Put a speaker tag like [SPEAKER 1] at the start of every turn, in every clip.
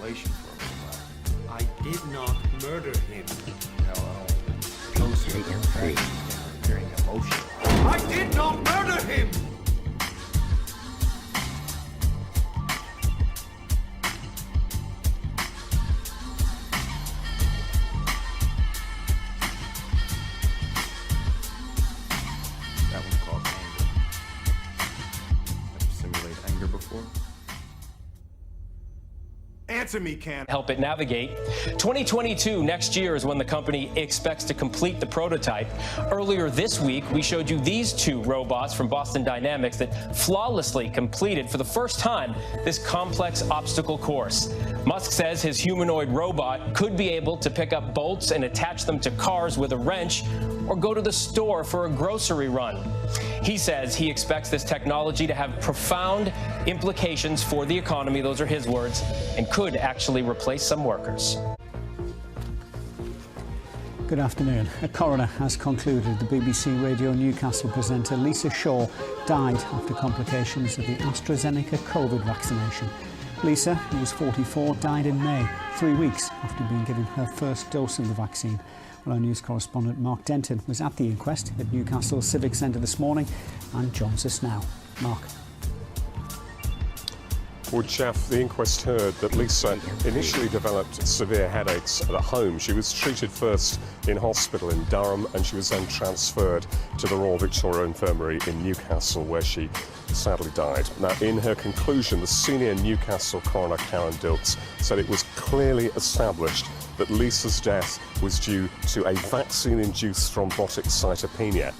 [SPEAKER 1] speculation for a little while. I did not murder him. Closely appearing emotional. I did not murder him! That one's called anger. Ever simulate anger before? Answer me, Cam.
[SPEAKER 2] Help it navigate. 2022, next year, is when the company expects to complete the prototype. Earlier this week, we showed you these two robots from Boston Dynamics that flawlessly completed, for the first time, this complex obstacle course. Musk says his humanoid robot could be able to pick up bolts and attach them to cars with a wrench, or go to the store for a grocery run. He says he expects this technology to have profound implications for the economy, those are his words, and could actually replace some workers.
[SPEAKER 3] Good afternoon. A coroner has concluded the BBC Radio Newcastle presenter Lisa Shaw died after complications of the AstraZeneca COVID vaccination. Lisa, who was 44, died in May, 3 weeks after being given her first dose of the vaccine. Well, our news correspondent Mark Denton was at the inquest at Newcastle Civic Centre this morning and joins us now. Mark.
[SPEAKER 4] Well, Jeff, the inquest heard that Lisa initially developed severe headaches at home. She was treated first in hospital in Durham, and she was then transferred to the Royal Victoria Infirmary in Newcastle, where she sadly died. Now, in her conclusion, the senior Newcastle coroner, Karen Dilks, said it was clearly established that Lisa's death was due to a vaccine-induced thrombotic cytopenia.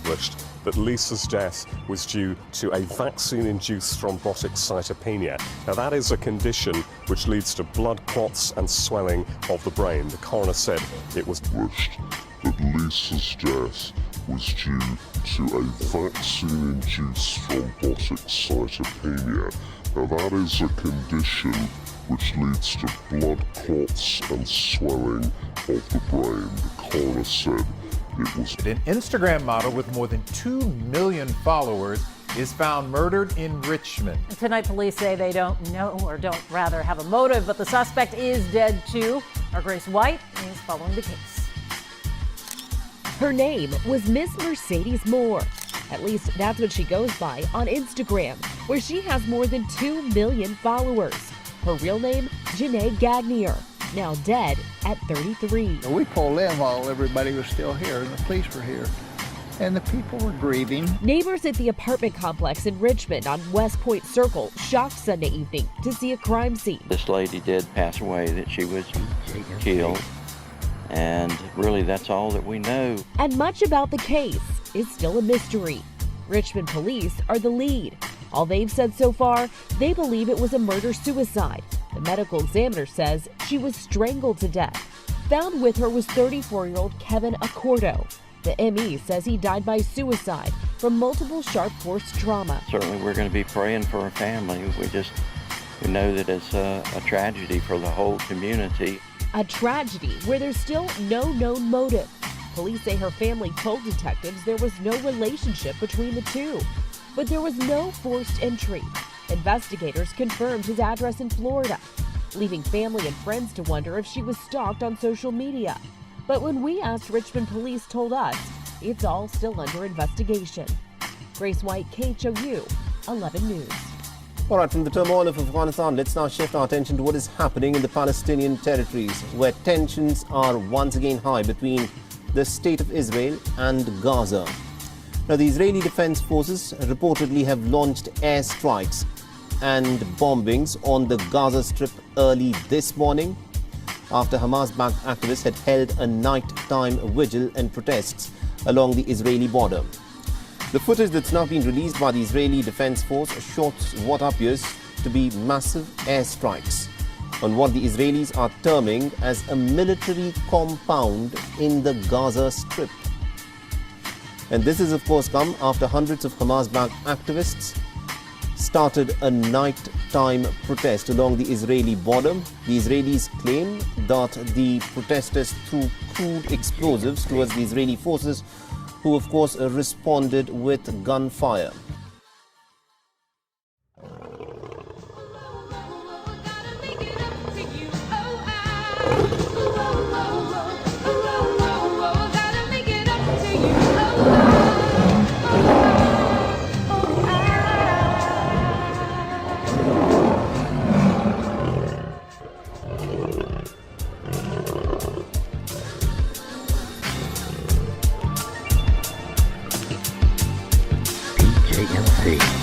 [SPEAKER 4] That Lisa's death was due to a vaccine-induced thrombotic cytopenia. Now, that is a condition which leads to blood clots and swelling of the brain. The coroner said it was
[SPEAKER 5] that Lisa's death was due to a vaccine-induced thrombotic cytopenia. Now, that is a condition which leads to blood clots and swelling of the brain. The coroner said it was...
[SPEAKER 6] An Instagram model with more than 2 million followers is found murdered in Richmond.
[SPEAKER 7] Tonight, police say they don't know, or don't rather have a motive, but the suspect is dead too. Our Grace White is following the case.
[SPEAKER 8] Her name was Miss Mercedes Moore. At least that's what she goes by on Instagram, where she has more than 2 million followers. Her real name, Janae Gagnier, now dead at 33.
[SPEAKER 9] We pulled in while everybody was still here and the police were here, and the people were grieving.
[SPEAKER 8] Neighbors at the apartment complex in Richmond on West Point Circle shocked Sunday evening to see a crime scene.
[SPEAKER 10] This lady did pass away, that she was killed, and really that's all that we know.
[SPEAKER 8] And much about the case is still a mystery. Richmond police are the lead. All they've said so far, they believe it was a murder-suicide. The medical examiner says she was strangled to death. Found with her was 34-year-old Kevin Accordo. The ME says he died by suicide from multiple sharp force trauma.
[SPEAKER 10] Certainly we're going to be praying for her family. We know that it's a tragedy for the whole community.
[SPEAKER 8] A tragedy where there's still no known motive. Police say her family told detectives there was no relationship between the two. But there was no forced entry. Investigators confirmed his address in Florida, leaving family and friends to wonder if she was stalked on social media. But when we asked, Richmond police told us it's all still under investigation. Grace White, KHOU 11 News.
[SPEAKER 11] All right, from the turmoil of Afghanistan, let's now shift our attention to what is happening in the Palestinian territories, where tensions are once again high between the State of Israel and Gaza. Now, the Israeli Defense Forces reportedly have launched airstrikes and bombings on the Gaza Strip early this morning after Hamas-backed activists had held a nighttime vigil and protests along the Israeli border. The footage that's now been released by the Israeli Defense Force shows what appears to be massive airstrikes on what the Israelis are terming as a military compound in the Gaza Strip. And this has, of course, come after hundreds of Hamas-backed activists started a nighttime protest along the Israeli border. The Israelis claim that the protesters threw crude explosives towards the Israeli forces, who, of course, responded with gunfire.
[SPEAKER 12] City.